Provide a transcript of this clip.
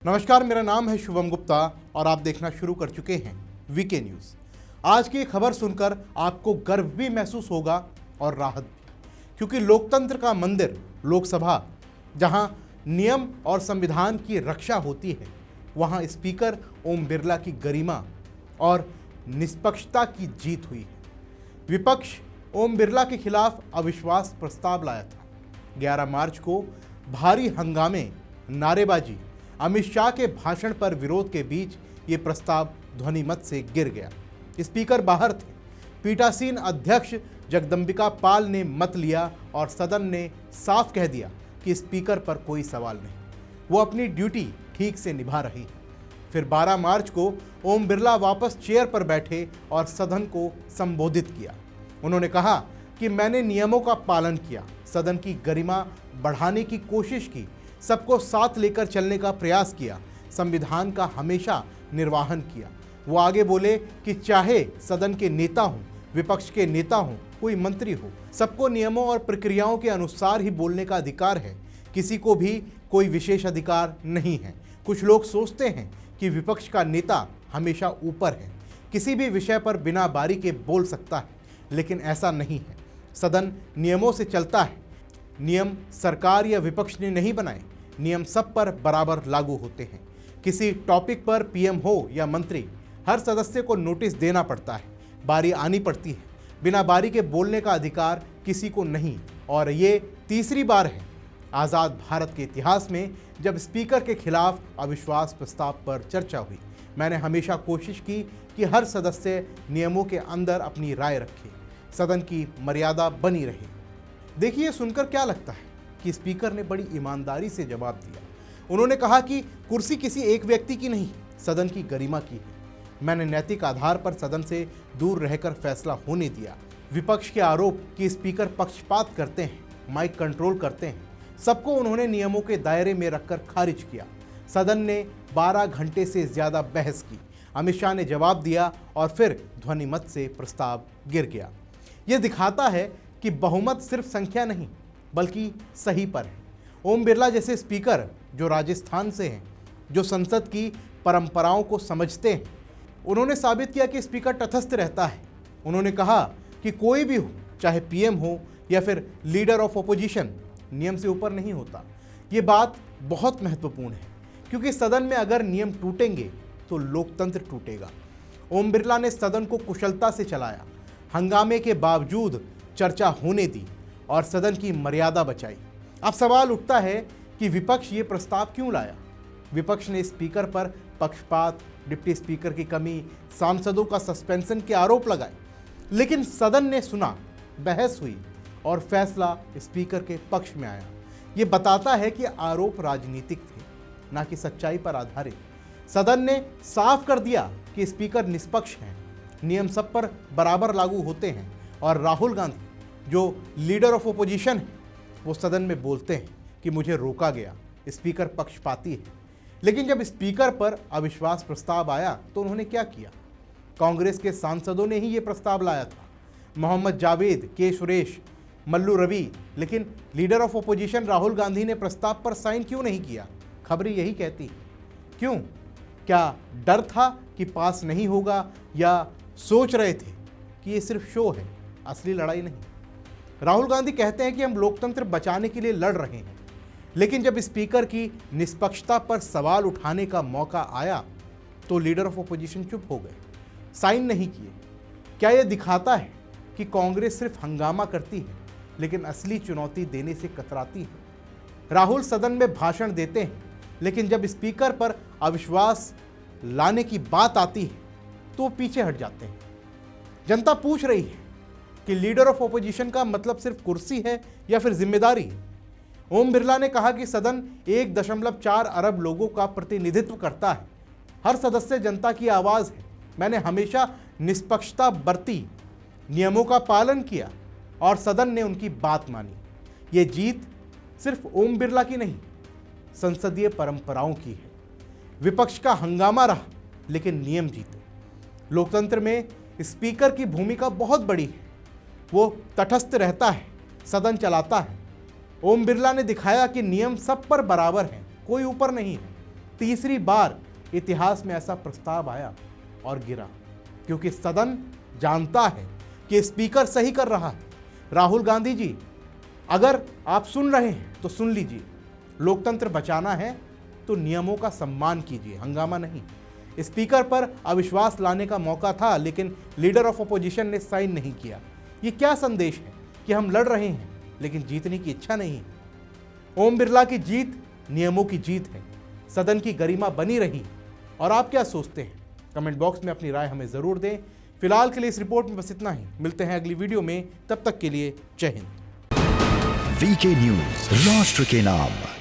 नमस्कार, मेरा नाम है शुभम गुप्ता और आप देखना शुरू कर चुके हैं वीके न्यूज़। आज की खबर सुनकर आपको गर्व भी महसूस होगा और राहत भी, क्योंकि लोकतंत्र का मंदिर लोकसभा, जहां नियम और संविधान की रक्षा होती है, वहां स्पीकर ओम बिरला की गरिमा और निष्पक्षता की जीत हुई है। विपक्ष ओम बिरला के खिलाफ अविश्वास प्रस्ताव लाया था। 11 मार्च को भारी हंगामे, नारेबाजी, अमित शाह के भाषण पर विरोध के बीच ये प्रस्ताव ध्वनिमत से गिर गया। स्पीकर बाहर थे। पीठासीन अध्यक्ष जगदंबिका पाल ने मत लिया और सदन ने साफ कह दिया कि स्पीकर पर कोई सवाल नहीं, वो अपनी ड्यूटी ठीक से निभा रही है। फिर 12 मार्च को ओम बिरला वापस चेयर पर बैठे और सदन को संबोधित किया। उन्होंने कहा कि मैंने नियमों का पालन किया, सदन की गरिमा बढ़ाने की कोशिश की, सबको साथ लेकर चलने का प्रयास किया, संविधान का हमेशा निर्वहन किया। वो आगे बोले कि चाहे सदन के नेता हों, विपक्ष के नेता हों, कोई मंत्री हो, सबको नियमों और प्रक्रियाओं के अनुसार ही बोलने का अधिकार है। किसी को भी कोई विशेष अधिकार नहीं है। कुछ लोग सोचते हैं कि विपक्ष का नेता हमेशा ऊपर है, किसी भी विषय पर बिना बारी के बोल सकता है, लेकिन ऐसा नहीं है। सदन नियमों से चलता है। नियम सरकार या विपक्ष ने नहीं बनाए, नियम सब पर बराबर लागू होते हैं। किसी टॉपिक पर पीएम हो या मंत्री, हर सदस्य को नोटिस देना पड़ता है, बारी आनी पड़ती है। बिना बारी के बोलने का अधिकार किसी को नहीं, और ये तीसरी बार है आज़ाद भारत के इतिहास में जब स्पीकर के खिलाफ अविश्वास प्रस्ताव पर चर्चा हुई। मैंने हमेशा कोशिश की कि हर सदस्य नियमों के अंदर अपनी राय रखे, सदन की मर्यादा बनी रहे। देखिए, सुनकर क्या लगता है कि स्पीकर ने बड़ी ईमानदारी से जवाब दिया। उन्होंने कहा कि कुर्सी किसी एक व्यक्ति की नहीं, सदन की गरिमा की है। मैंने नैतिक आधार पर सदन से दूर रहकर फैसला होने दिया। विपक्ष के आरोप कि स्पीकर पक्षपात करते हैं, माइक कंट्रोल करते हैं, सबको उन्होंने नियमों के दायरे में रखकर खारिज किया। सदन ने 12 घंटे से ज्यादा बहस की। अमित शाह ने जवाब दिया और फिर ध्वनिमत से प्रस्ताव गिर गया। यह दिखाता है कि बहुमत सिर्फ संख्या नहीं, बल्कि सही पर है। ओम बिरला जैसे स्पीकर जो राजस्थान से हैं, जो संसद की परंपराओं को समझते हैं, उन्होंने साबित किया कि स्पीकर तटस्थ रहता है। उन्होंने कहा कि कोई भी हो, चाहे पीएम हो या फिर लीडर ऑफ ऑपोजिशन, नियम से ऊपर नहीं होता। ये बात बहुत महत्वपूर्ण है, क्योंकि सदन में अगर नियम टूटेंगे तो लोकतंत्र टूटेगा। ओम बिरला ने सदन को कुशलता से चलाया, हंगामे के बावजूद चर्चा होने दी और सदन की मर्यादा बचाई। अब सवाल उठता है कि विपक्ष ये प्रस्ताव क्यों लाया। विपक्ष ने स्पीकर पर पक्षपात, डिप्टी स्पीकर की कमी, सांसदों का सस्पेंशन के आरोप लगाए, लेकिन सदन ने सुना, बहस हुई और फैसला स्पीकर के पक्ष में आया। ये बताता है कि आरोप राजनीतिक थे, ना कि सच्चाई पर आधारित। सदन ने साफ कर दिया कि स्पीकर निष्पक्ष हैं, नियम सब पर बराबर लागू होते हैं। और राहुल गांधी जो लीडर ऑफ ओपोजिशन है, वो सदन में बोलते हैं कि मुझे रोका गया, स्पीकर पक्षपाती है। लेकिन जब स्पीकर पर अविश्वास प्रस्ताव आया तो उन्होंने क्या किया? कांग्रेस के सांसदों ने ही ये प्रस्ताव लाया था, मोहम्मद जावेद, के सुरेश, मल्लू रवि। लेकिन leader of opposition Rahul Gandhi ने प्रस्ताव पर साइन क्यों नहीं किया? खबरें यही कहती हैं। क्यों? क्या डर था कि पास नहीं होगा, या सोच रहे थे कि ये सिर्फ शो है, असली लड़ाई नहीं? राहुल गांधी कहते हैं कि हम लोकतंत्र बचाने के लिए लड़ रहे हैं, लेकिन जब स्पीकर की निष्पक्षता पर सवाल उठाने का मौका आया तो लीडर ऑफ ओपोजिशन चुप हो गए, साइन नहीं किए। क्या यह दिखाता है कि कांग्रेस सिर्फ हंगामा करती है, लेकिन असली चुनौती देने से कतराती है? राहुल सदन में भाषण देते हैं, लेकिन जब स्पीकर पर अविश्वास लाने की बात आती है तो पीछे हट जाते हैं। जनता पूछ रही है कि लीडर ऑफ ओपोजिशन का मतलब सिर्फ कुर्सी है या फिर जिम्मेदारी? ओम बिरला ने कहा कि सदन 1.4 अरब लोगों का प्रतिनिधित्व करता है, हर सदस्य जनता की आवाज है। मैंने हमेशा निष्पक्षता बरती, नियमों का पालन किया और सदन ने उनकी बात मानी। ये जीत सिर्फ ओम बिरला की नहीं, संसदीय परंपराओं की है। विपक्ष का हंगामा रहा, लेकिन नियम जीते। लोकतंत्र में स्पीकर की भूमिका बहुत बड़ी है। वो तटस्थ रहता है, सदन चलाता है। ओम बिरला ने दिखाया कि नियम सब पर बराबर हैं, कोई ऊपर नहीं है। तीसरी बार इतिहास में ऐसा प्रस्ताव आया और गिरा, क्योंकि सदन जानता है कि स्पीकर सही कर रहा है। राहुल गांधी जी, अगर आप सुन रहे हैं तो सुन लीजिए, लोकतंत्र बचाना है तो नियमों का सम्मान कीजिए, हंगामा नहीं। स्पीकर पर अविश्वास लाने का मौका था, लेकिन लीडर ऑफ अपोजिशन ने साइन नहीं किया। ये क्या संदेश है कि हम लड़ रहे हैं लेकिन जीतने की इच्छा नहीं है। ओम बिरला की जीत नियमों की जीत है, सदन की गरिमा बनी रही। और आप क्या सोचते हैं? कमेंट बॉक्स में अपनी राय हमें जरूर दें। फिलहाल के लिए इस रिपोर्ट में बस इतना ही। मिलते हैं अगली वीडियो में, तब तक के लिए जय हिंद। वीके न्यूज, राष्ट्र के नाम।